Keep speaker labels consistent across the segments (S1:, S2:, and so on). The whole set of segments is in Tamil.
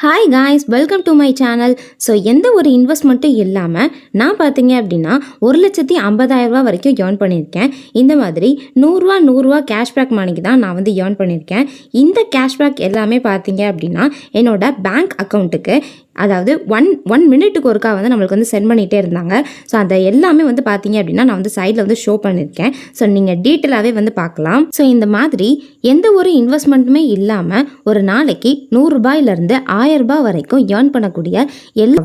S1: Hi guys, welcome to my channel. So எந்த ஒரு இன்வெஸ்ட்மெண்ட்டும் இல்லாமல் நான் பார்த்தீங்க அப்படின்னா 1,50,000 வரைக்கும் ஏர்ன் பண்ணியிருக்கேன். இந்த மாதிரி 100 கேஷ்பேக் மணிக்கு தான் நான் வந்து ஏர்ன் பண்ணியிருக்கேன். இந்த கேஷ்பேக் எல்லாமே பார்த்தீங்க அப்படின்னா என்னோட பேங்க் அக்கௌண்ட்டுக்கு, அதாவது ஒன் மினிட்டுக்கு ஒருக்கா வந்து நம்மளுக்கு வந்து சென்ட் பண்ணிகிட்டே இருந்தாங்க. ஸோ அந்த எல்லாமே வந்து பார்த்தீங்க அப்படின்னா நான் வந்து சைடில் வந்து ஷோ பண்ணியிருக்கேன். ஸோ நீங்கள் டீட்டெயிலாகவே வந்து பார்க்கலாம். ஸோ இந்த மாதிரி எந்த ஒரு இன்வெஸ்ட்மெண்ட்டுமே இல்லாமல் ஒரு நாளைக்கு 100 ரூபாயிலிருந்து 1000 ரூபாய் வரைக்கும் ஏர்ன் பண்ணக்கூடிய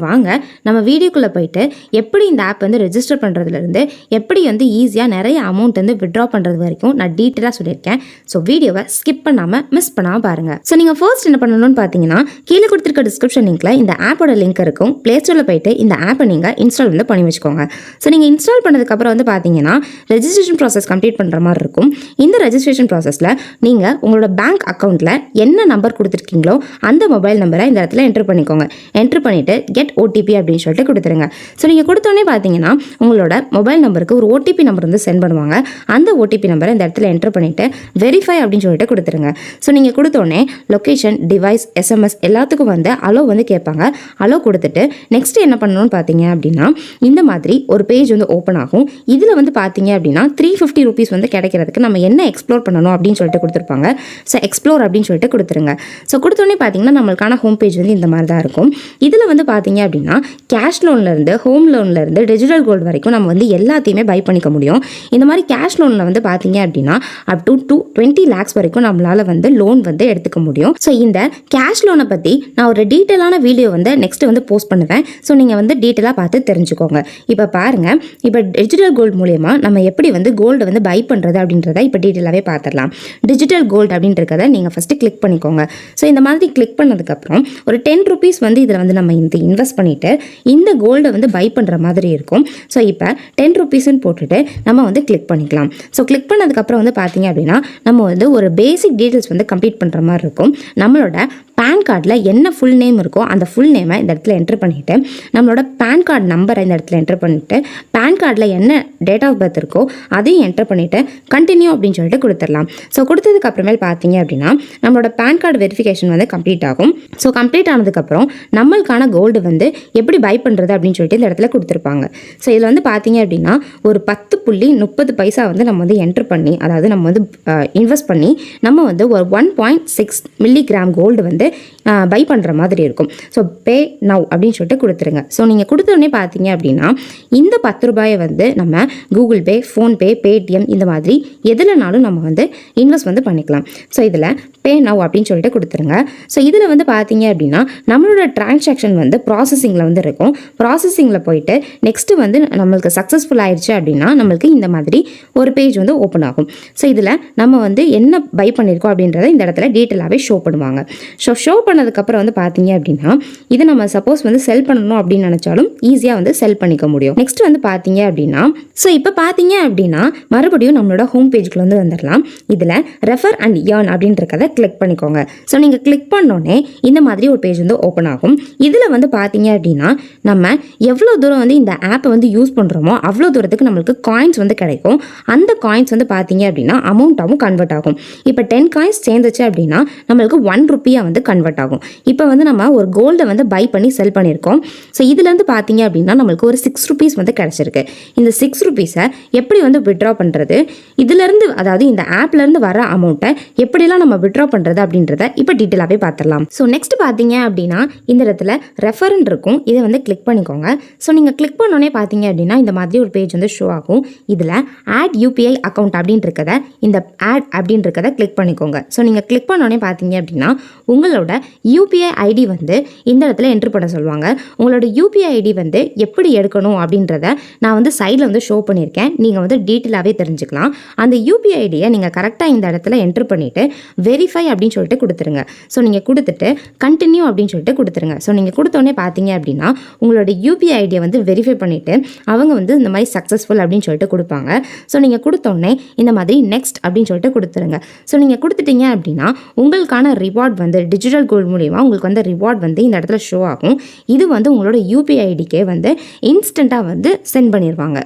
S1: வாங்க நம்ம வீடியோக்குள்ளே போயிட்டு எப்படி இந்த ஆப் வந்து ரெஜிஸ்டர் பண்ணுறதுலேருந்து எப்படி வந்து ஈஸியாக நிறைய அமௌண்ட் வந்து விட்ரா பண்ணுறது வரைக்கும் நான் டீட்டெயிலாக சொல்லியிருக்கேன். ஸோ வீடியோவை ஸ்கிப் பண்ணாமல் மிஸ் பண்ணாமல் பாருங்கள். ஸோ நீங்கள் ஃபர்ஸ்ட் என்ன பண்ணணும்னு பார்த்தீங்கன்னா கீழே கொடுத்துருக்க டிஸ்கிரிப்ஷன் லிங்க்கில் இந்த ஆப்போட லிங்க் இருக்கும். ப்ளே ஸ்டோரில் போயிட்டு இந்த ஆப்பை நீங்கள் இன்ஸ்டால் வந்து பண்ணி வச்சுக்கோங்க. ஸோ நீங்கள் இன்ஸ்டால் பண்ணதுக்கப்புறம் வந்து பார்த்தீங்கன்னா ரெஜிஸ்ட்ரேஷன் ப்ராசஸ் கம்ப்ளீட் பண்ணுற மாதிரி இருக்கும். இந்த ரெஜிஸ்ட்ரேஷன் ப்ராசஸில் நீங்கள் உங்களோட பேங்க் அக்கௌண்ட்டில் என்ன நம்பர் கொடுத்துருக்கீங்களோ அந்த மொபைல் நம்பரை இந்த இடத்துல என்ட்ரு பண்ணிக்கோங்க. என்ட்ரு பண்ணிவிட்டு கெட் ஓடிபி அப்படின்னு சொல்லிட்டு கொடுத்துருங்க. ஸோ நீங்கள் கொடுத்தோன்னே பார்த்தீங்கன்னா உங்களோட மொபைல் நம்பருக்கு ஒரு ஓடிபி நம்பர் வந்து சென்ட் பண்ணுவாங்க. அந்த ஓடிபி நம்பரை இந்த இடத்துல என்ட்ரு பண்ணிவிட்டு வெரிஃபை அப்படின்னு சொல்லிட்டு கொடுத்துருங்க. ஸோ நீங்கள் கொடுத்தோன்னே லொக்கேஷன், டிவைஸ், எஸ்எம்எஸ் எல்லாத்துக்கும் வந்து அலோ வந்து கேட்பாங்க. அலோ கொடுத்துட்டு நெக்ஸ்ட் என்ன பண்ணணும்னு பார்த்தீங்க அப்படின்னா இந்த மாதிரி ஒரு பேஜ் வந்து ஓப்பன் ஆகும். இதில் வந்து பார்த்தீங்க அப்படின்னா 350 rupees வந்து கிடைக்கிறதுக்கு நம்ம என்ன எக்ஸ்ப்ளோர் பண்ணணும் அப்படின்னு சொல்லிட்டு கொடுத்துருப்பாங்க. ஸோ எக்ஸ்ப்ளோர் அப்படின்னு சொல்லிட்டு கொடுத்துருங்க. ஸோ கொடுத்தோன்னே பார்த்தீங்கன்னா நம்மளுக்கான ஹோம் பேஜ் வந்து இந்த மாதிரி தான் இருக்கும். இதில் வந்து பார்த்தீங்க அப்படின்னா கேஷ் லோன்லேருந்து, ஹோம் லோன்லேருந்து, டிஜிட்டல் கோல்டு வரைக்கும் நம்ம வந்து எல்லாத்தையுமே பை பண்ணிக்க முடியும். இந்த மாதிரி கேஷ் லோனில் வந்து பார்த்தீங்க அப்படின்னா அப் டு 20 lakhs வரைக்கும் நம்மளால் வந்து லோன் வந்து எடுத்துக்க முடியும். ஸோ இந்த கேஷ் லோனை பற்றி நான் ஒரு டீட்டெயிலான வீடியோ வந்து நெக்ஸ்ட் வந்து போஸ்ட் பண்ணுவேன். ஸோ நீங்கள் வந்து டீட்டெயிலாக பார்த்து தெரிஞ்சுக்கோங்க. இப்போ பாருங்கள், இப்போ டிஜிட்டல் கோல்டு மூலயமா நம்ம எப்படி வந்து கோல்டு வந்து பை பண்ணுறது அப்படின்றத இப்போ டீட்டெயிலாகவே பார்த்துடலாம். டிஜிட்டல் கோல்டு அப்படின்றத நீங்கள் ஃபஸ்ட்டு கிளிக் பண்ணிக்கோங்க. ஸோ இந்த மாதிரி கிளிக் பண்ணதுக்கப்புறம் ஒரு 10 rupees வந்து இதில் வந்து நம்ம இந்த இன்வெஸ்ட் பண்ணிவிட்டு இந்த கோல்டை வந்து பை பண்ணுற மாதிரி இருக்கும். ஸோ இப்போ 10 rupeesன்னு போட்டுட்டு நம்ம வந்து கிளிக் பண்ணிக்கலாம். ஸோ கிளிக் பண்ணதுக்கப்புறம் வந்து பார்த்தீங்க அப்படின்னா நம்ம வந்து ஒரு பேசிக் டீட்டெயில்ஸ் வந்து கம்ப்ளீட் பண்ணுற மாதிரி இருக்கும். நம்மளோட பேன் கார்டில் என்ன ஃபுல் நேம் இருக்கோ அந்த ஃபுல் நேமை இந்த இடத்துல என்ட்ரு பண்ணிவிட்டு நம்மளோட பேன் கார்டு நம்பரை இந்த இடத்துல என்ட்ரு பண்ணிவிட்டு பேன் கார்டில் என்ன டேட் ஆஃப் பர்த் இருக்கோ அதையும் என்ட்ரு பண்ணிவிட்டு கண்டினியூ அப்படின்னு சொல்லிட்டு கொடுத்துடலாம். ஸோ கொடுத்ததுக்கு அப்புறமேல் பார்த்தீங்க அப்படின்னா நம்மளோட பேன் கார்டு வெரிஃபிகேஷன் வந்து கம்ப்ளீட் ஆகும். ஸோ கம்ப்ளீட் ஆனதுக்கப்புறம் நம்மளுக்கான கோல்டு வந்து எப்படி பை பண்ணுறது அப்படின்னு சொல்லிட்டு இந்த இடத்துல கொடுத்துருப்பாங்க. ஸோ இதில் வந்து பார்த்தீங்க அப்படின்னா ஒரு 10.30 வந்து நம்ம வந்து என்ட்ரு பண்ணி, அதாவது நம்ம வந்து இன்வெஸ்ட் பண்ணி நம்ம வந்து ஒரு 1.6 மில்லிகிராம் கோல்டு வந்து பை பண்ணுற மாதிரி இருக்கும். ஸோ பே நவ் அப்படின்னு சொல்லிட்டு கொடுத்துருங்க. ஸோ நீங்கள் கொடுத்தோடனே பார்த்தீங்க அப்படின்னா இந்த 10 ரூபாயை வந்து நம்ம கூகுள் பே, ஃபோன்பே, பேடிஎம் இந்த மாதிரி எதுலனாலும் நம்ம வந்து இன்வெஸ்ட் வந்து பண்ணிக்கலாம். ஸோ இதில் பே நவ் அப்படின்னு சொல்லிட்டு கொடுத்துருங்க. ஸோ இதில் வந்து பார்த்தீங்க அப்படின்னா நம்மளோட டிரான்சாக்ஷன் வந்து ப்ராசஸிங்கில் வந்து இருக்கும். ப்ராசஸிங்கில் போயிட்டு நெக்ஸ்ட்டு வந்து நம்மளுக்கு சக்ஸஸ்ஃபுல் ஆயிடுச்சு அப்படின்னா நம்மளுக்கு இந்த மாதிரி ஒரு பேஜ் வந்து ஓப்பன் ஆகும். ஸோ இதில் நம்ம வந்து என்ன பை பண்ணியிருக்கோம் அப்படின்றத இந்த இடத்துல டீட்டெயிலாகவே ஷோ பண்ணுவாங்க. ஷோ பண்ணதுக்கப்புறம் வந்து பார்த்தீங்க அப்படின்னா இது நம்ம சப்போஸ் வந்து செல் பண்ணணும் அப்படின்னு நினச்சாலும் ஈஸியாக வந்து செல் பண்ணிக்க முடியும். நெக்ஸ்ட் வந்து பார்த்தீங்க அப்படின்னா ஸோ இப்போ பார்த்தீங்க அப்படின்னா மறுபடியும் நம்மளோட ஹோம் பேஜுக்குள்ள வந்து வந்துடலாம். இதில் ரெஃபர் அண்ட் ஏர்ன் அப்படின்றத கிளிக் பண்ணிக்கோங்க. ஸோ நீங்கள் கிளிக் பண்ணோன்னே இந்த மாதிரி ஒரு பேஜ் வந்து ஓப்பன் ஆகும். இதில் வந்து பார்த்தீங்க அப்படின்னா நம்ம எவ்வளோ தூரம் வந்து இந்த ஆப்பை வந்து யூஸ் பண்ணுறோமோ அவ்வளோ தூரத்துக்கு நம்மளுக்கு காயின்ஸ் வந்து கிடைக்கும். அந்த காயின்ஸ் வந்து பார்த்தீங்க அப்படின்னா அமௌண்ட்டாகவும் கன்வெர்ட் ஆகும். இப்போ 10 coins சேர்ந்துச்சு அப்படின்னா நம்மளுக்கு 1 ரூபியா வந்து கன்வெர்ட் ஆகும். இப்போ வந்து நம்ம ஒரு கோல்டை வந்து பை பண்ணி செல் பண்ணியிருக்கோம். ஸோ இதுலேருந்து பார்த்தீங்க அப்படின்னா நம்மளுக்கு ஒரு 6 rupees வந்து கிடச்சிருக்கு. இந்த 6 rupeesஐ எப்படி வந்து விட்ரா பண்ணுறது, இதிலேருந்து அதாவது இந்த ஆப்லேருந்து வர அமௌண்ட்டை எப்படிலாம் நம்ம விட்ரா பண்ணுறது அப்படின்றத இப்போ டீட்டெயிலாகவே பார்த்துடலாம். ஸோ நெக்ஸ்ட் பார்த்தீங்க அப்படின்னா இந்த இடத்துல ரெஃபரன் இருக்கும். இதை வந்து கிளிக் பண்ணிக்கோங்க. ஸோ நீங்கள் கிளிக் பண்ணோன்னே பார்த்தீங்க அப்படின்னா இந்த மாதிரி ஒரு பேஜ் வந்து ஷோ ஆகும். இதில் ஆட் யூபிஐ அக்கௌண்ட் அப்படின்றத இந்த ஆட் அப்படின்றத கிளிக் பண்ணிக்கோங்க. ஸோ நீங்கள் கிளிக் பண்ணோன்னே பார்த்தீங்க அப்படின்னா உங்களோட யூபிஐ ஐடி வந்து இந்த இடத்துல என்ட்ரு பண்ண சொல்லுவாங்க. உங்களோட யூபிஐ ஐடி வந்து எப்படி எடுக்கணும் அப்படின்றத நான் வந்து சைடில் வந்து ஷோ பண்ணியிருக்கேன். நீங்கள் வந்து டீட்டெயிலாகவே தெரிஞ்சுக்கலாம். அந்த யூபிஐ ஐடியை நீங்கள் கரெக்டாக இந்த இடத்துல என்ட்ரு பண்ணிவிட்டு வெரிஃபை அப்படின்னு சொல்லிட்டு கொடுத்துருங்க. ஸோ நீங்கள் கொடுத்துட்டு கண்டினியூ அப்படின்னு சொல்லிட்டு கொடுத்துருங்க. ஸோ நீங்கள் கொடுத்தோன்னே பார்த்தீங்க அப்படின்னா உங்களோட யூபிஐ ஐடியை வந்து வெரிஃபை பண்ணிவிட்டு அவங்க வந்து இந்த மாதிரி சக்ஸஸ்ஃபுல் அப்படின்னு சொல்லிட்டு கொடுப்பாங்க. ஸோ நீங்கள் கொடுத்தோன்னே இந்த மாதிரி நெக்ஸ்ட் அப்படின்னு சொல்லிட்டு கொடுத்துருங்க. ஸோ நீங்கள் கொடுத்துட்டீங்க அப்படின்னா உங்களுக்கான ரிவார்ட் வந்து டிஜிட்டல் கோல்டு மூலியமாக உங்களுக்கு உங்களுக்கு வந்து ரிவார்ட் வந்து இந்த இடத்துல ஷோ ஆகும். இது வந்து உங்களோட யூபிஐ ஐடிக்கே வந்து இன்ஸ்டண்ட்டாக வந்து சென்ட் பண்ணிடுவாங்க.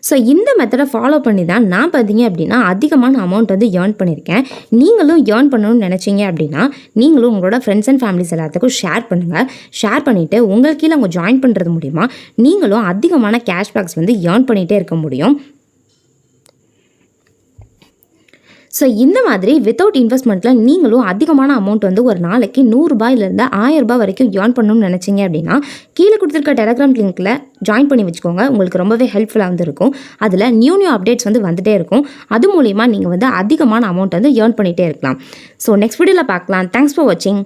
S1: ஸோ இந்த மெத்தடை ஃபாலோ பண்ணி தான் நான் பார்த்தீங்க அப்படின்னா அதிகமான அமௌண்ட் வந்து ஏர்ன் பண்ணியிருக்கேன். நீங்களும் ஏர்ன் பண்ணணும்னு நினச்சிங்க அப்படின்னா நீங்களும் உங்களோட ஃப்ரெண்ட்ஸ் அண்ட் ஃபேமிலிஸ் எல்லாத்துக்கும் ஷேர் பண்ணுங்கள். ஷேர் பண்ணிவிட்டு உங்களுக்கு கீழே அவங்க ஜாயின் பண்ணுறது மூலிமா நீங்களும் அதிகமான கேஷ்பேக்ஸ் வந்து ஏர்ன் பண்ணிகிட்டே இருக்க முடியும். ஸோ இந்த மாதிரி வித்தவுட் இன்வெஸ்ட்மெண்ட்டில் நீங்களும் அதிகமான அமௌண்ட் வந்து ஒரு நாளைக்கு 100 ரூபாயிலிருந்து 1000 ரூபாய் வரைக்கும் ஏர்ன் பண்ணணும்னு நினச்சிங்க அப்படின்னா கீழே கொடுத்துருக்க டெலகிராம் லிங்க்கில் ஜாயின் பண்ணி வச்சுக்கோங்க. உங்களுக்கு ரொம்பவே ஹெல்ப்ஃபுல்லாக வந்து இருக்கும். அதில் நியூ அப்டேட்ஸ் வந்து வந்துகிட்டே இருக்கும். அது மூலிமா நீங்கள் வந்து அதிகமான அமௌண்ட் வந்து ஏர்ன் பண்ணிகிட்டே இருக்கலாம். ஸோ நெக்ஸ்ட் வீடியோவில் பார்க்கலாம். தேங்க்ஸ் ஃபார் வாட்சிங்.